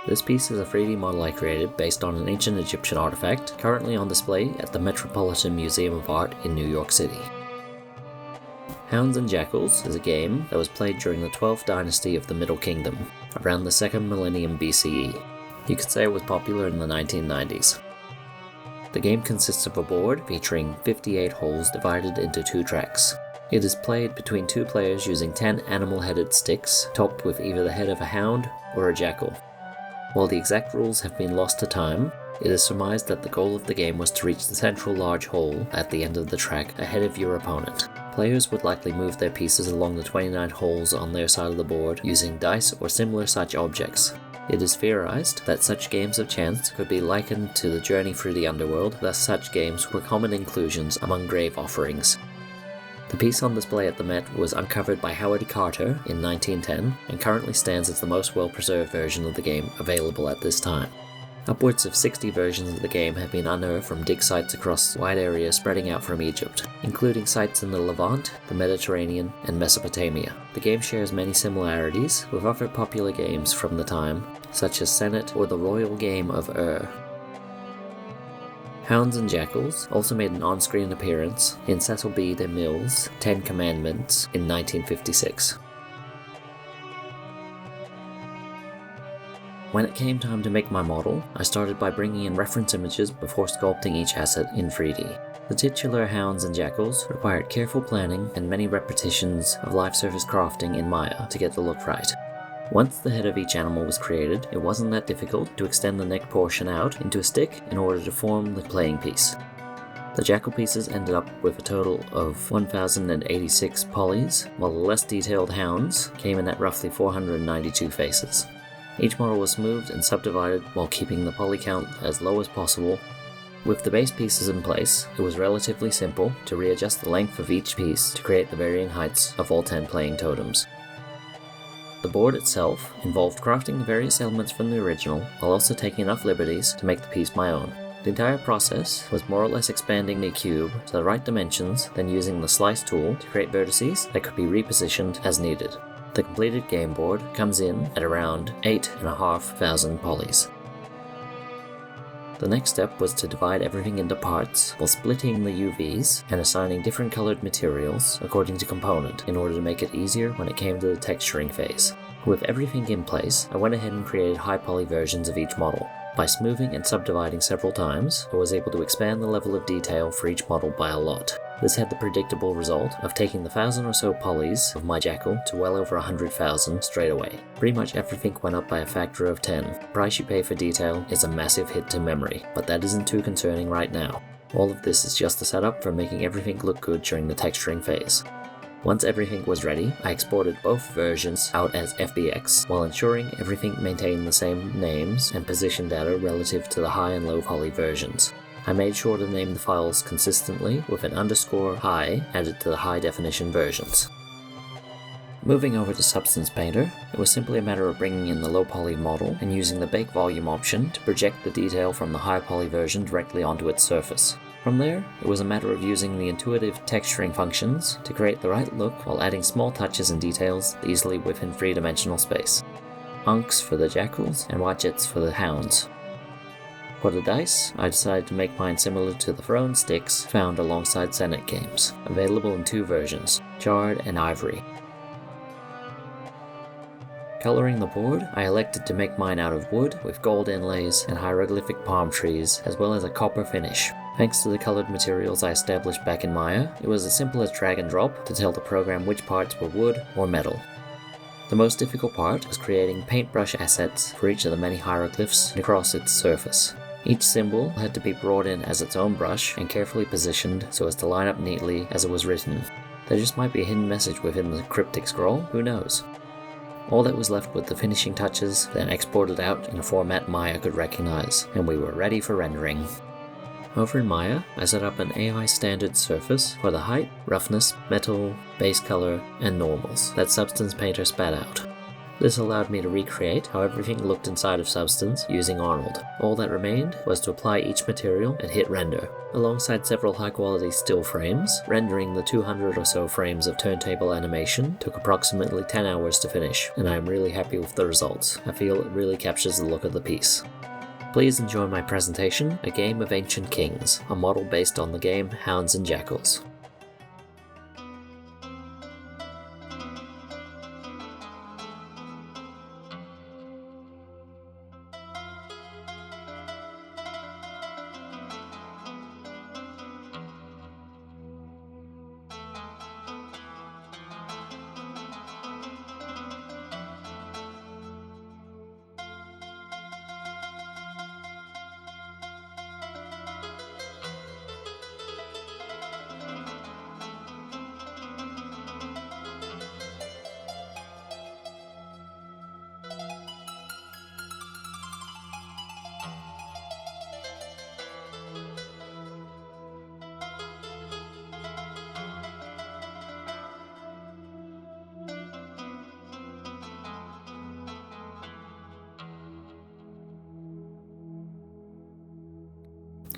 This piece is a 3D model I created based on an ancient Egyptian artifact, currently on display at the Metropolitan Museum of Art in New York City. Hounds and Jackals is a game that was played during the 12th dynasty of the Middle Kingdom, around the 2nd millennium BCE. You could say it was popular in the 1990s. The game consists of a board featuring 58 holes divided into 2 tracks. It is played between 2 players using 10 animal-headed sticks, topped with either the head of a hound or a jackal. While the exact rules have been lost to time, it is surmised that the goal of the game was to reach the central large hole at the end of the track ahead of your opponent. Players would likely move their pieces along the 29 holes on their side of the board using dice or similar such objects. It is theorized that such games of chance could be likened to the journey through the underworld, thus such games were common inclusions among grave offerings. The piece on display at the Met was uncovered by Howard Carter in 1910 and currently stands as the most well-preserved version of the game available at this time. Upwards of 60 versions of the game have been unearthed from dig sites across wide areas spreading out from Egypt, including sites in the Levant, the Mediterranean, and Mesopotamia. The game shares many similarities with other popular games from the time, such as Senet or the Royal Game of Ur. Hounds and Jackals also made an on-screen appearance in Cecil B. DeMille's 10 Commandments in 1956. When it came time to make my model, I started by bringing in reference images before sculpting each asset in 3D. The titular Hounds and Jackals required careful planning and many repetitions of live surface crafting in Maya to get the look right. Once the head of each animal was created, it wasn't that difficult to extend the neck portion out into a stick in order to form the playing piece. The jackal pieces ended up with a total of 1,086 polys, while the less detailed hounds came in at roughly 492 faces. Each model was smoothed and subdivided while keeping the poly count as low as possible. With the base pieces in place, it was relatively simple to readjust the length of each piece to create the varying heights of all 10 playing totems. The board itself involved crafting the various elements from the original while also taking enough liberties to make the piece my own. The entire process was more or less expanding the cube to the right dimensions, then using the slice tool to create vertices that could be repositioned as needed. The completed game board comes in at around 8,500 polys. The next step was to divide everything into parts while splitting the UVs and assigning different colored materials according to component in order to make it easier when it came to the texturing phase. With everything in place, I went ahead and created high poly versions of each model. By smoothing and subdividing several times, I was able to expand the level of detail for each model by a lot. This had the predictable result of taking the 1,000 or so polys of my jackal to well over 100,000 straight away. Pretty much everything went up by a factor of 10. The price you pay for detail is a massive hit to memory, but that isn't too concerning right now. All of this is just a setup for making everything look good during the texturing phase. Once everything was ready, I exported both versions out as FBX, while ensuring everything maintained the same names and position data relative to the high and low poly versions. I made sure to name the files consistently with an _high added to the high definition versions. Moving over to Substance Painter, it was simply a matter of bringing in the low poly model and using the bake volume option to project the detail from the high poly version directly onto its surface. From there, it was a matter of using the intuitive texturing functions to create the right look while adding small touches and details easily within 3-dimensional space. Unks for the jackals and widgets for the hounds. For the dice, I decided to make mine similar to the thrown sticks found alongside Senet games, available in 2 versions, charred and ivory. Coloring the board, I elected to make mine out of wood with gold inlays and hieroglyphic palm trees, as well as a copper finish. Thanks to the colored materials I established back in Maya, it was as simple as drag and drop to tell the program which parts were wood or metal. The most difficult part was creating paintbrush assets for each of the many hieroglyphs across its surface. Each symbol had to be brought in as its own brush and carefully positioned so as to line up neatly as it was written. There just might be a hidden message within the cryptic scroll, who knows? All that was left with the finishing touches, then exported out in a format Maya could recognize, and we were ready for rendering. Over in Maya, I set up an AI standard surface for the height, roughness, metal, base color, and normals that Substance Painter spat out. This allowed me to recreate how everything looked inside of Substance using Arnold. All that remained was to apply each material and hit render. Alongside several high-quality still frames, rendering the 200 or so frames of turntable animation took approximately 10 hours to finish, and I am really happy with the results. I feel it really captures the look of the piece. Please enjoy my presentation, A Game of Ancient Kings, a model based on the game Hounds and Jackals.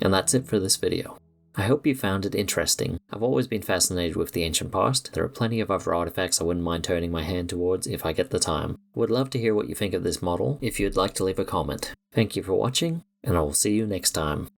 And that's it for this video. I hope you found it interesting. I've always been fascinated with the ancient past. There are plenty of other artifacts I wouldn't mind turning my hand towards if I get the time. Would love to hear what you think of this model if you'd like to leave a comment. Thank you for watching, and I will see you next time.